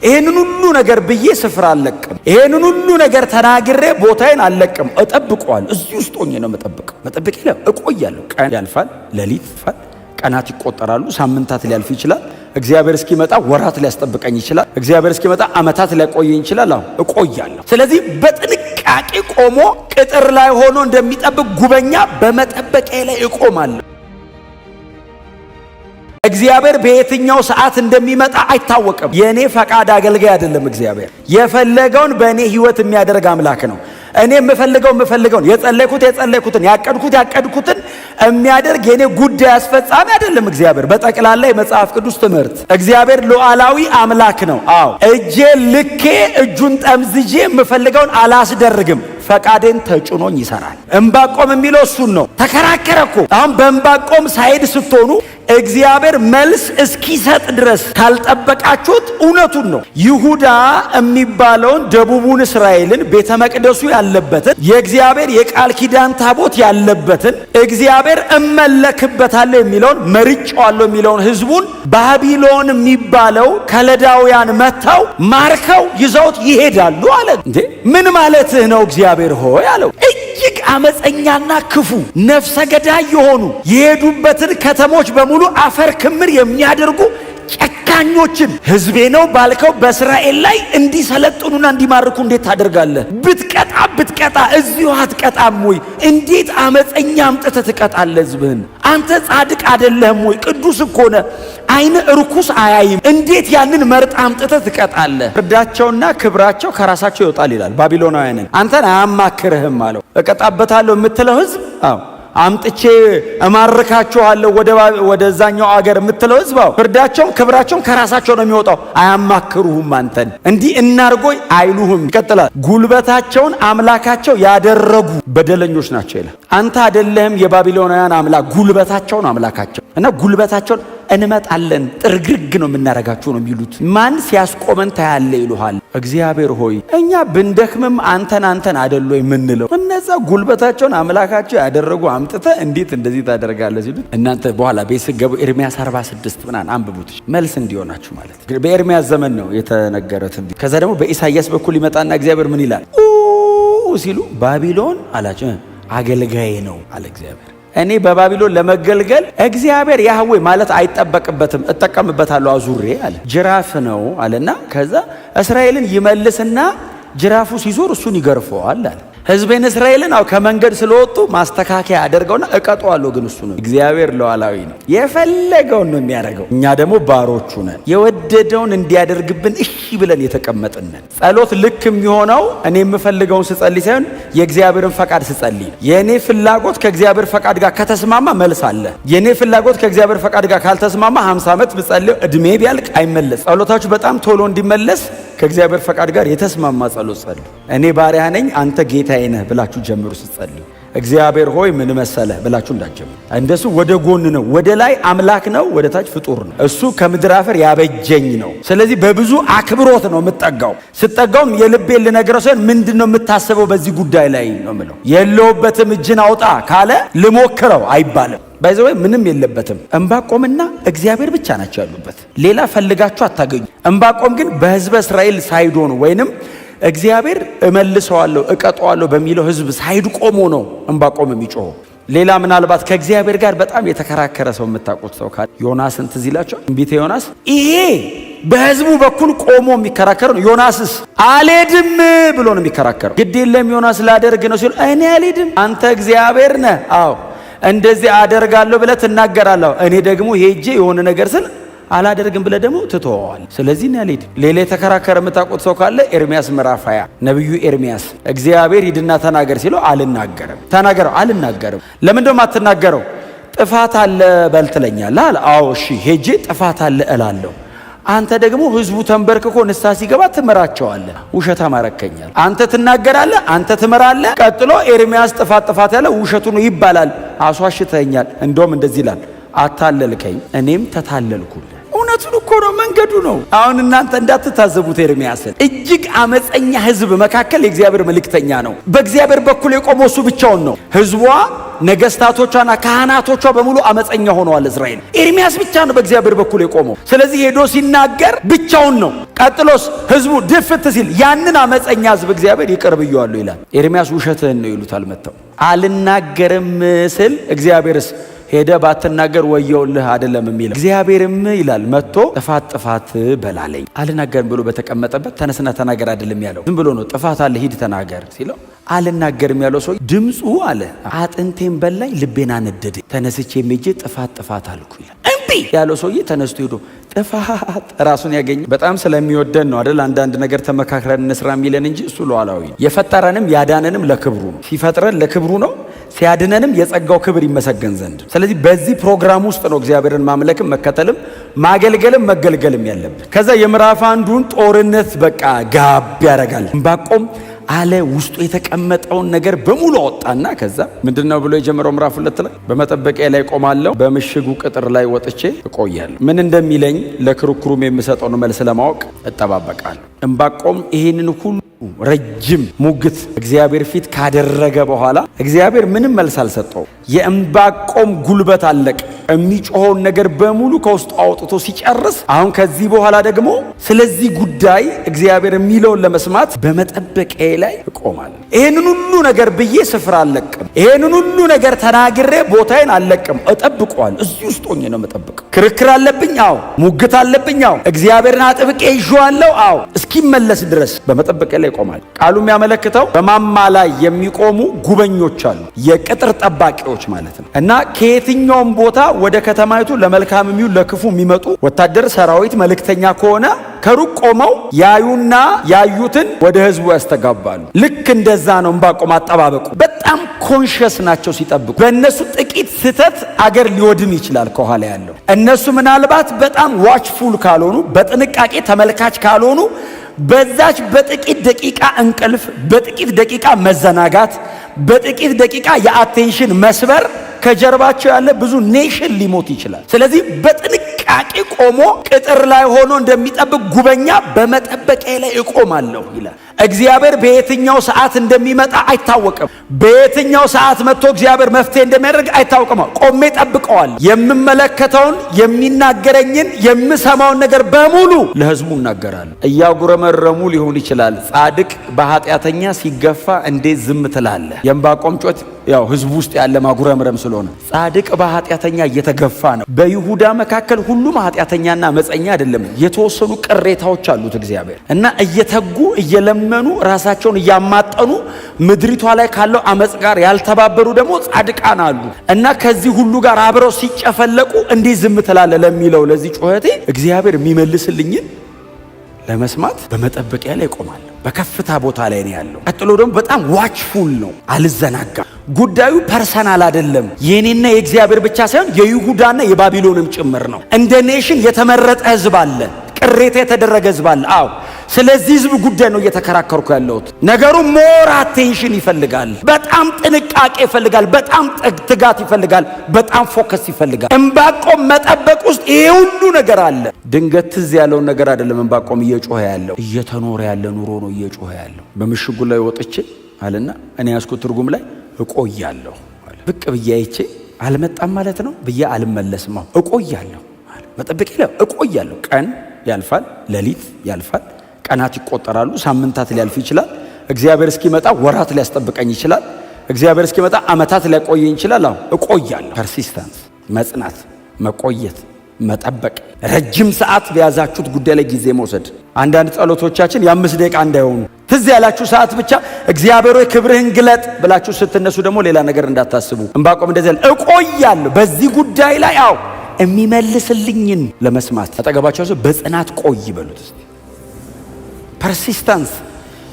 ይሄንን ሁሉ ነገር ብዬ ስፍራ አልለቅም። ይሄንን ሁሉ ነገር ተናግሬ ቦታዬን አልለቅም። እጠብቀዋለሁ። እዚህ ውስጥ ሆኜ ነው መጠብቀው። መጠበቅ ይላል እቆያለሁ። ቀን ያልፋል፣ ሌሊት ያልፋል፣ ቀናት ይቆጠራሉ፣ ሳምንታት ሊያልፍ ይችላል። እግዚአብሔር እስኪመጣ ወራት ሊያስጠብቀኝ ይችላል። እግዚአብሔር እስኪመጣ ዓመታት ሊያቆየኝ ይችላል። እቆያለሁ። ስለዚህ በጥንቃቄ ቆሞ ቅጥር ላይ ሆኖ እንደሚጠብቅ ጉበኛ በመጠበቂያ ላይ እቆማለሁ። እግዚአብሔር በየትኛው ሰዓት እንደሚመጣ አይታወቅም። የኔ ፈቃድ አገልጋይ አይደለም። እግዚአብሔር የፈለገውን በእኔ ህይወት የሚያደርግ አምላክ ነው። እኔ የምፈልገውን የጸለይኩትን ያቀድኩትን የሚያደርግ የኔ ጉዳይ አስፈጻሚ አይደለም። እግዚአብሔር በጠቅላላ የመጽሐፍ ቅዱስ ትምህርት እግዚአብሔር ሉዓላዊ አምላክ ነው። አዎ እጄ ልኬ እጁን ጠምዝጄ የምፈልገውን አላስደርግም። ፈቃዴን ተጭኖኝ ይሰራል። ዕንባቆም የሚለው እሱን ነው። ተከራከረኩ። አሁን በዕንባቆም ሳይድ ስትሆኑ እግዚአብሔር መልስ እስኪሰጥ ድረስ ካልጠበቃችሁት እውነቱን ነው። ይሁዳ የሚባለውን ደቡቡን እስራኤልን ቤተ መቅደሱ ያለበትን የእግዚአብሔር የቃል ኪዳን ታቦት ያለበትን እግዚአብሔር እመለክበታለሁ የሚለውን መርጬዋለሁ የሚለውን ህዝቡን ባቢሎን የሚባለው ከለዳውያን መጥተው ማርከው ይዘውት ይሄዳሉ አለ። እንዴ ምን ማለትህ ነው እግዚአብሔር ሆይ አለው። እጅግ አመፀኛና ክፉ ነፍሰ ገዳይ የሆኑ የሄዱበትን ከተሞች በሙሉ አፈር ክምር የሚያደርጉ ጨካኞችን ህዝቤ ነው ባልከው በእስራኤል ላይ እንዲሰለጥኑና እንዲማርኩ እንዴት ታደርጋለህ? ብትቀጣ እዚሁ አትቀጣም ወይ? እንዴት አመፀኛ አምጥተህ ትቀጣለህ ህዝብህን? አንተ ጻድቅ አይደለህም ወይ? ቅዱስ እኮ ነህ። አይነ ርኩስ አያይም። እንዴት ያንን መርጣ አምጥተህ ትቀጣለህ? ፍርዳቸውና ክብራቸው ከራሳቸው ይወጣል ይላል። ባቢሎናውያንን አንተን አያማክርህም አለው። እቀጣበታለሁ የምትለው ህዝብ አምጥቼ እማርካቸዋለሁ ወደዛኛው አገር የምትለው ህዝብ ፍርዳቸውም ክብራቸውም ከራሳቸው ነው የሚወጣው። አያማክሩህም። አንተን እንዲህ እናርጎይ አይሉህም። ይቀጥላል። ጉልበታቸውን አምላካቸው ያደረጉ በደለኞች ናቸው ይላል። አንተ አይደለህም የባቢሎናውያን አምላክ፣ ጉልበታቸውን አምላካቸው እና ጉልበታቸውን እንመጣለን ጥርግርግ ነው የምናረጋቸው ነው የሚሉት። ማን ሲያስቆመን ታያለ ይሉሃል። እግዚአብሔር ሆይ እኛ ብንደክምም አንተን አይደል የምንለው። እነዛ ጉልበታቸውን አምላካቸው ያደረጉ አምጥተ እንዴት እንደዚህ ታደርጋለህ ሲሉት እናንተ በኋላ ቤተሰቡ ኤርሚያስ 46 ምናምን አንብቡት መልስ እንዲሆናችሁ ማለት ነው። በኤርሚያስ ዘመን ነው የተነገረ ትንቢት። ከዛ ደግሞ በኢሳይያስ በኩል ይመጣና እግዚአብሔር ምን ይላል ሲሉ ባቢሎን አላቸው አገልጋዬ ነው አለ እግዚአብሔር። እኔ በባቢሎን ለመገልገል እግዚአብሔር ያህዌ ማለት አይጠበቅበትም፣ እጠቀምበታለሁ አዙሬ አለ። ጅራፍ ነው አለና ከዛ እስራኤልን ይመልስና ጅራፉ ሲዞር እሱን ይገርፈዋል አለ። ህዝቤን እስራኤልን ከመንገድ ስለወጡ ማስተካከያ አደርገውና እቀጣዋለሁ። ግን እሱ ነው እግዚአብሔር ሉዓላዊ ነው፣ የፈለገውን ነው የሚያደርገው። እኛ ደግሞ ባሮቹ ነን። የወደደውን እንዲያደርግብን እሺ ብለን የተቀመጥን ነን። ጸሎት ልክ የሚሆነው እኔ የምፈልገውን ስጸልይ ሳይሆን የእግዚአብሔርን ፈቃድ ስጸልይ። የኔ ፍላጎት ከእግዚአብሔር ፈቃድ ጋር ከተስማማ መልስ አለ። የኔ ፍላጎት ከእግዚአብሔር ፈቃድ ጋር ካልተስማማ 50 ዓመት ብጸልይ እድሜ ቢያልቅ አይመለስ። ጸሎታችሁ በጣም ቶሎ እንዲመለስ ከእግዚአብሔር ፈቃድ ጋር የተስማማ ጸሎት ጸልዩ። እኔ ባሪያ ነኝ አንተ ጌታዬ ነህ ብላችሁ ጀምሩ ስትጸልዩ። እግዚአብሔር ሆይ ምን መሰለህ ብላችሁ እንዳትጀምሩ። እንደሱ ወደ ጎን ነው። ወደ ላይ አምላክ ነው፣ ወደ ታች ፍጡር ነው። እሱ ከምድር አፈር ያበጀኝ ነው። ስለዚህ በብዙ አክብሮት ነው የምጠጋው። ስጠጋውም የልቤን ልነግረው ሳይሆን ምንድነው የምታስበው በዚህ ጉዳይ ላይ ነው የምለው። የለውበትም እጅን አውጣ ካለ ልሞክረው አይባልም። ባይዘው ምንም የለበትም። ዕንባቆምና እግዚአብሔር ብቻ ናቸው ያሉበት። ሌላ ፈልጋችሁ አታገኙ። ዕንባቆም ግን በሕዝበ እስራኤል ሳይዶ ነው ወይንም እግዚአብሔር እመልሰዋለሁ እቀጣዋለሁ በሚለው ሕዝብ ሳይድ ቆሞ ነው ዕንባቆም የሚጮኸው። ሌላ ምናልባት ከእግዚአብሔር ጋር በጣም የተከራከረ ሰው የምታውቁት ሰው ካለ ዮናስን ትዝ ይላችሁ። ትንቢተ ዮናስ ይሄ በሕዝቡ በኩል ቆሞ የሚከራከር ነው። ዮናስስ አልሄድም ብሎ ነው የሚከራከረው። ግድ የለም ዮናስ ላደርግ ነው ሲል እኔ አልሄድም አንተ እግዚአብሔር ነህ። አዎ እንደዚህ አደርጋለሁ ብለህ ትናገራለህ። እኔ ደግሞ ሄጄ የሆነ ነገር ስል አላደርግም ብለህ ደግሞ ትተዋል። ስለዚህ ነው ያለኝ። ሌላ የተከራከረ የምታውቁት ሰው ካለ ኤርሚያስ ምዕራፍ 20 ነብዩ ኤርሚያስ እግዚአብሔር ሂድና ተናገር ሲለው አልናገርም። ተናገረው አልናገርም። ለምን ደሞ አትናገረው? ጥፋት አለ በል ትለኛለህ አለ። አዎ እሺ ሄጄ ጥፋት አለ እላለሁ። አንተ ደግሞ ህዝቡ ተንበርክኮ ንስሐ ሲገባ ትመራቸዋለህ። ውሸታም አረከኛል። አንተ ትናገራለህ፣ አንተ ትመራለህ። ቀጥሎ ኤርሚያስ ጥፋት ያለ ውሸቱ ነው ይባላል። አስዋሽተኛል። እንደውም እንደዚህ ይላል አታለልከኝ እኔም ተታለልኩልህ። እውነቱን እኮ ነው፣ መንገዱ ነው። አሁን እናንተ እንዳትታዘቡት ኤርሚያስን። እጅግ አመፀኛ ህዝብ መካከል የእግዚአብሔር መልእክተኛ ነው። በእግዚአብሔር በኩል የቆመው እሱ ብቻውን ነው። ህዝቧ ነገስታቶቿና ካህናቶቿ በሙሉ አመፀኛ ሆነዋል እስራኤል። ኤርሚያስ ብቻ ነው በእግዚአብሔር በኩል የቆመው። ስለዚህ ሄዶ ሲናገር ብቻውን ነው። ቀጥሎስ ህዝቡ ድፍት ሲል ያንን አመፀኛ ህዝብ እግዚአብሔር ይቅር ብየዋለሁ ይላል። ኤርሚያስ ውሸትህን ነው ይሉታል መጥተው። አልናገርም ስል እግዚአብሔርስ ሄደ ባትናገር ወየውልህ አይደለም የሚለው። እግዚአብሔርም ይላል መጥቶ ጥፋት በላለኝ። አልናገርም ብሎ በተቀመጠበት ተነስና ተናገር አይደለም ያለው። ዝም ብሎ ነው ጥፋት አለ ሂድ ተናገር ሲለው አልናገርም ያለው ሰው ድምፁ አለ አጥንቴን በላይ ልቤን አነደደ። ተነስቼ ሄጄ ጥፋት አልኩ ይላል። እምቢ ያለው ሰውዬ ተነስቶ ሄዶ ጥፋት ራሱን ያገኘ በጣም ስለሚወደን ነው አይደል? አንዳንድ ነገር ተመካክረን እንስራ የሚለን እንጂ እሱ ሉዓላዊ ነው። የፈጠረንም ያዳነንም ለክብሩ ነው። ሲፈጥረን ለክብሩ ነው፣ ሲያድነንም የጸጋው ክብር ይመሰገን ዘንድ። ስለዚህ በዚህ ፕሮግራም ውስጥ ነው እግዚአብሔርን ማምለክም መከተልም ማገልገልም መገልገልም ያለብን። ከዛ የምዕራፍ አንዱን ጦርነት በቃ ጋብ ያደርጋል። ዕንባቆም አለ ውስጡ የተቀመጠውን ነገር በሙሉ አወጣና ከዛ ምንድነው ብሎ የጀመረው ምዕራፍ 2 ላይ በመጠበቂያ ላይ ቆማለሁ፣ በምሽጉ ቅጥር ላይ ወጥቼ እቆያለሁ። ምን እንደሚለኝ ለክርክሩም የምሰጠውን መልስ ለማወቅ እጠባበቃለሁ። ዕንባቆም ይሄንን ሁሉ ረጅም ሙግት እግዚአብሔር ፊት ካደረገ በኋላ እግዚአብሔር ምንም መልስ አልሰጠው። የዕንባቆም ጉልበት አለቀ። የሚጮኸውን ነገር በሙሉ ከውስጡ አውጥቶ ሲጨርስ አሁን ከዚህ በኋላ ደግሞ ስለዚህ ጉዳይ እግዚአብሔር የሚለውን ለመስማት በመጠበቂያ ላይ እቆማለሁ። ይሄንን ሁሉ ነገር ብዬ ስፍራ አልለቅም። ይሄንን ሁሉ ነገር ተናግሬ ቦታዬን አልለቅም። እጠብቀዋለሁ። እዚህ ውስጥ ሆኜ ነው የምጠብቀው። ክርክር አለብኝ፣ አዎ። ሙግት አለብኝ፣ አዎ። እግዚአብሔርን አጥብቄ ይዤዋለሁ፣ አዎ። እስኪመለስ ድረስ በመጠበቂያ ላይ ይቆማል። ቃሉ የሚያመለክተው በማማ ላይ የሚቆሙ ጉበኞች አሉ፣ የቅጥር ጠባቂዎች ማለት ነው። እና ከየትኛውም ቦታ ወደ ከተማይቱ ለመልካም የሚሆን ለክፉ የሚመጡ ወታደር ሰራዊት መልእክተኛ ከሆነ ከሩቅ ቆመው ያዩና ያዩትን ወደ ህዝቡ ያስተጋባሉ። ልክ እንደዛ ነው ዕንባቆም አጠባበቁ። በጣም ኮንሽስ ናቸው ሲጠብቁ። በእነሱ ጥቂት ስህተት አገር ሊወድም ይችላል ከኋላ ያለው። እነሱ ምናልባት በጣም ዋችፉል ካልሆኑ፣ በጥንቃቄ ተመልካች ካልሆኑ በዛች በጥቂት ደቂቃ እንቅልፍ፣ በጥቂት ደቂቃ መዘናጋት፣ በጥቂት ደቂቃ የአቴንሽን መስበር ከጀርባቸው ያለ ብዙ ኔሽን ሊሞት ይችላል። ስለዚህ በጥንቃቄ ቆሞ ቅጥር ላይ ሆኖ እንደሚጠብቅ ጉበኛ በመጠበቂያ ላይ እቆማለሁ ይላል። እግዚአብሔር በየትኛው ሰዓት እንደሚመጣ አይታወቅም። በየትኛው ሰዓት መጥቶ እግዚአብሔር መፍትሄ እንደሚያደርግ አይታወቅም። ቆሜ ጠብቀዋል። የምመለከተውን የሚናገረኝን የምሰማውን ነገር በሙሉ ለህዝቡ እናገራለሁ። እያጉረመረሙ ሊሆን ይችላል። ጻድቅ በኃጢአተኛ ሲገፋ እንዴት ዝም ትላለህ? የዕንባቆም ጮት ያው ህዝቡ ውስጥ ያለ ማጉረምረም ስለሆነ ጻድቅ በኃጢአተኛ እየተገፋ ነው። በይሁዳ መካከል ሁሉም ኃጢአተኛና አመፀኛ አይደለም። የተወሰኑ ቅሬታዎች አሉት እግዚአብሔር እና እየተጉ እየለመኑ ራሳቸውን እያማጠኑ ምድሪቷ ላይ ካለው አመፅ ጋር ያልተባበሩ ደግሞ ጻድቃን አሉ እና ከዚህ ሁሉ ጋር አብረው ሲጨፈለቁ እንዴት ዝም ትላለህ ለሚለው ለዚህ ጩኸቴ እግዚአብሔር የሚመልስልኝን ለመስማት በመጠበቂያ ላይ እቆማለሁ። በከፍታ ቦታ ላይ ነው ያለው። ቀጥሎ ደግሞ በጣም ዋችፉል ነው፣ አልዘናጋም። ጉዳዩ ፐርሰናል አይደለም። የኔና የእግዚአብሔር ብቻ ሳይሆን የይሁዳና የባቢሎንም ጭምር ነው። እንደ ኔሽን የተመረጠ ህዝብ አለ፣ ቅሬታ የተደረገ ህዝብ አለ። አዎ፣ ስለዚህ ህዝብ ጉዳይ ነው እየተከራከርኩ ያለሁት። ነገሩ ሞር አቴንሽን ይፈልጋል፣ በጣም ጥንቃቄ ይፈልጋል፣ በጣም ትጋት ይፈልጋል፣ በጣም ፎከስ ይፈልጋል። ዕንባቆም መጠበቅ ውስጥ ይሄ ሁሉ ነገር አለ። ድንገት ትዝ ያለውን ነገር አይደለም ዕንባቆም እየጮኸ ያለው፣ እየተኖረ ያለ ኑሮ ነው እየጮኸ ያለው። በምሽጉ ላይ ወጥቼ አለና እኔ ያስኩት ትርጉም ላይ እቆያለሁ አለ። ብቅ ብዬ አይቼ አልመጣም ማለት ነው ብዬ አልመለስም። እቆያለሁ አለ። መጠበቂያ ላይ እቆያለሁ። ቀን ያልፋል፣ ሌሊት ያልፋል፣ ቀናት ይቆጠራሉ፣ ሳምንታት ሊያልፍ ይችላል። እግዚአብሔር እስኪመጣ ወራት ሊያስጠብቀኝ ይችላል። እግዚአብሔር እስኪመጣ ዓመታት ሊያቆየኝ ይችላል። አዎ እቆያለሁ። ፐርሲስተንስ፣ መጽናት፣ መቆየት፣ መጠበቅ፣ ረጅም ሰዓት በያዛችሁት ጉዳይ ላይ ጊዜ መውሰድ። አንዳንድ ጸሎቶቻችን የ5 ደቂቃ እንዳይሆኑ ትዝ ያላችሁ ሰዓት ብቻ እግዚአብሔር ሆይ ክብርህን ግለጥ ብላችሁ ስትነሱ ደግሞ ሌላ ነገር እንዳታስቡ። ዕንባቆም እንደዚህ ያለ እቆያለሁ በዚህ ጉዳይ ላይ አዎ የሚመልስልኝን ለመስማት። አጠገባቸው ሰው በጽናት ቆይ በሉት እስቲ። ፐርሲስተንስ።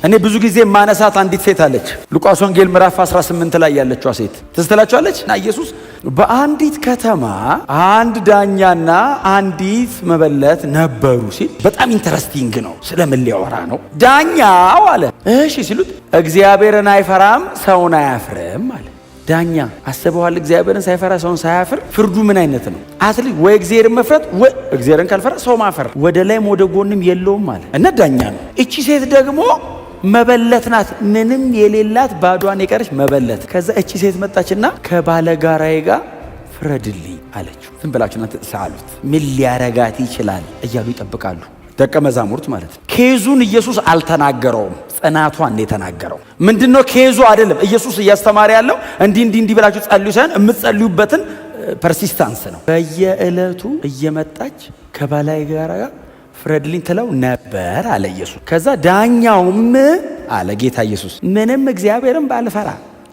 እኔ ብዙ ጊዜ ማነሳት አንዲት ሴት አለች፣ ሉቃስ ወንጌል ምዕራፍ 18 ላይ ያለችዋ ሴት ትዝ ትላችኋለች። እና ኢየሱስ በአንዲት ከተማ አንድ ዳኛና አንዲት መበለት ነበሩ ሲል በጣም ኢንተረስቲንግ ነው። ስለምን ሊያወራ ነው? ዳኛው አለ እሺ ሲሉት እግዚአብሔርን አይፈራም ሰውን አያፍርም አለ። ዳኛ አስበዋል። እግዚአብሔርን ሳይፈራ ሰውን ሳያፍር ፍርዱ ምን አይነት ነው? አትሊስት ወይ እግዚአብሔርን መፍራት ወይ እግዚአብሔርን ካልፈራ ሰው ማፈር፣ ወደ ላይም ወደ ጎንም የለውም ማለት እና ዳኛ ነው። እቺ ሴት ደግሞ መበለት ናት፣ ምንም የሌላት ባዷን የቀረች መበለት። ከዛ እቺ ሴት መጣችና ከባለጋራዬ ጋር ፍረድልኝ አለችው። ዝም ብላችሁ እናንተ ሳሉት ምን ሊያረጋት ይችላል እያሉ ይጠብቃሉ ደቀ መዛሙርት ማለት ነው። ኬዙን ኢየሱስ አልተናገረውም፣ ጽናቷን ነው የተናገረው። ምንድነው ኬዙ አይደለም ኢየሱስ እያስተማረ ያለው እንዲህ ብላችሁ ጸልዩ ሳይሆን የምትጸልዩበትን ፐርሲስታንስ ነው። በየዕለቱ እየመጣች ከባላይ ጋር ፍረድልኝ ትለው ነበር አለ ኢየሱስ። ከዛ ዳኛውም አለ ጌታ ኢየሱስ ምንም እግዚአብሔርን ባልፈራ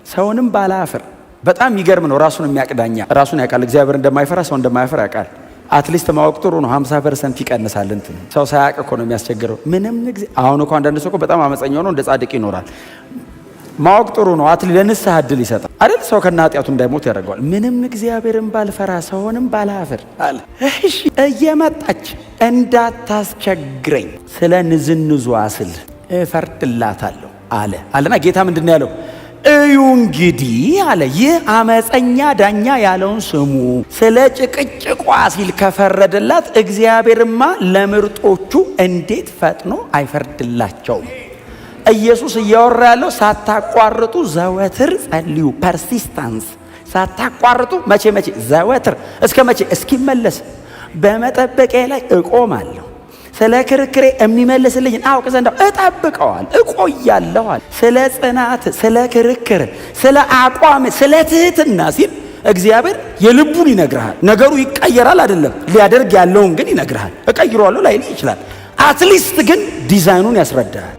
ሰውንም ባላፍር። በጣም ይገርም ነው። ራሱን የሚያውቅ ዳኛ ራሱን ያውቃል። እግዚአብሔር እንደማይፈራ ሰው እንደማይፈራ ያውቃል። አትሊስት ማወቅ ጥሩ ነው። 50% ይቀንሳል። እንትን ሰው ሳያውቅ እኮ ነው የሚያስቸግረው። ምንም አሁን እኮ አንዳንድ ሰው እኮ በጣም አመፀኛ ሆኖ እንደ ጻድቅ ይኖራል። ማወቅ ጥሩ ነው። አትሊ ለንስሐ እድል ይሰጣል አይደል? ሰው ከና ኃጢአቱ እንዳይሞት ያደርገዋል። ምንም እግዚአብሔርን ባልፈራ ሰውንም ባላፍር አለ። እሺ እየመጣች እንዳታስቸግረኝ ስለ ንዝንዟ ስል እፈርድላታለሁ አለና ጌታ ምንድነው ያለው? እዩ እንግዲህ አለ ይህ አመፀኛ ዳኛ ያለውን ስሙ። ስለ ጭቅጭቋ ሲል ከፈረደላት እግዚአብሔርማ ለምርጦቹ እንዴት ፈጥኖ አይፈርድላቸውም? ኢየሱስ እያወራ ያለው ሳታቋርጡ ዘወትር ጸልዩ። ፐርሲስታንስ ሳታቋርጡ መቼ ዘወትር። እስከ መቼ? እስኪመለስ በመጠበቂያ ላይ እቆማለሁ። ስለ ክርክሬ የሚመልስልኝን አውቅ ዘንድ እጠብቀዋል፣ እቆያለኋል። ስለ ጽናት፣ ስለ ክርክር፣ ስለ አቋም፣ ስለ ትህትና ሲል እግዚአብሔር የልቡን ይነግርሃል። ነገሩ ይቀየራል አይደለም፣ ሊያደርግ ያለውን ግን ይነግርሃል። እቀይረዋለሁ ላይልህ ይችላል። አትሊስት ግን ዲዛይኑን ያስረዳሃል።